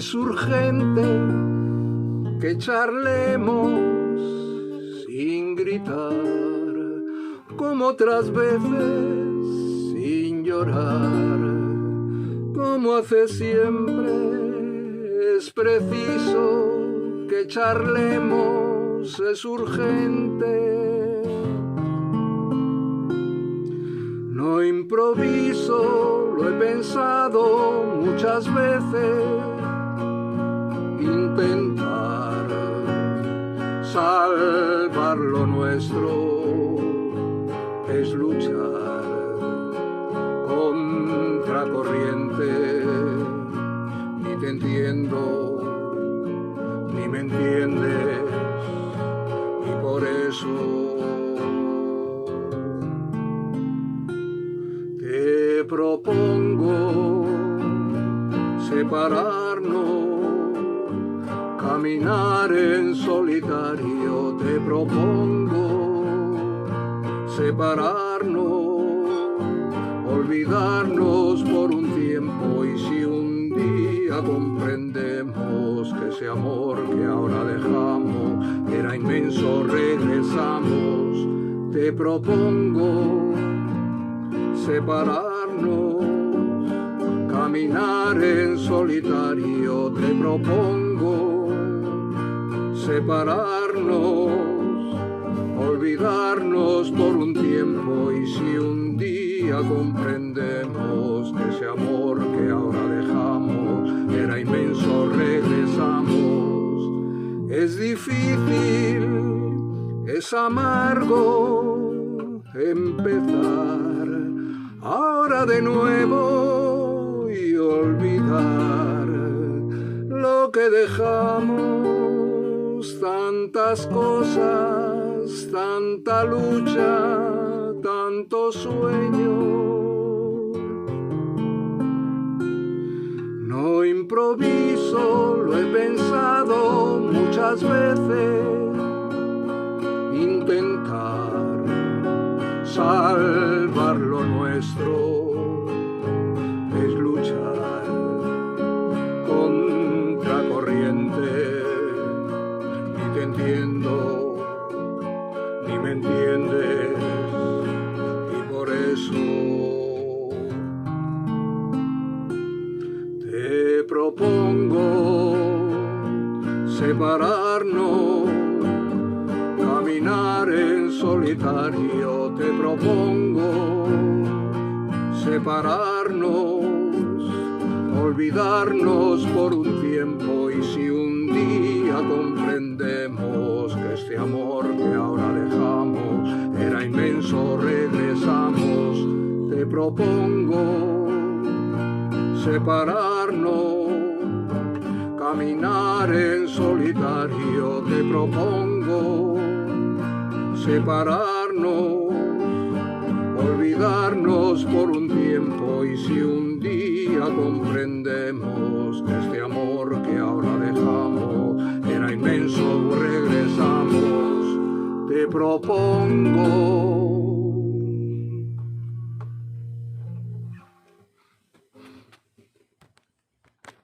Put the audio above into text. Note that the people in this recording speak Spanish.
Es urgente que charlemos sin gritar, como otras veces, sin llorar, como hace siempre. Es preciso que charlemos, es urgente. No improviso, lo he pensado muchas veces. Intentar salvar lo nuestro es luchar contra corriente. Ni te entiendo, ni me entiendes, y por eso te propongo separarnos, caminar en solitario. Te propongo separarnos, olvidarnos por un tiempo, y si un día comprendemos que ese amor que ahora dejamos era inmenso, regresamos. Te propongo separarnos, caminar en solitario. Te propongo separarnos, olvidarnos por un tiempo, y si un día comprendemos que ese amor que ahora dejamos era inmenso, regresamos. Es difícil, es amargo empezar ahora de nuevo y olvidar lo que dejamos, tantas cosas, tanta lucha, tanto sueño. No improviso, lo he pensado muchas veces. Intentar salvar lo nuestro es luchar contra corriente. Ni te entiendo, ni me entiendes, y por eso te propongo separarnos, caminar en solitario. Te propongo separarnos, olvidarnos por un tiempo, y si un día comprendemos que este amor que ahora dejamos era inmenso, regresamos. Te propongo separarnos, caminar en solitario. Te propongo separarnos, olvidarnos por un tiempo, y si un día comprendemos que este amor que ahora dejamos era inmenso, regresamos. Te propongo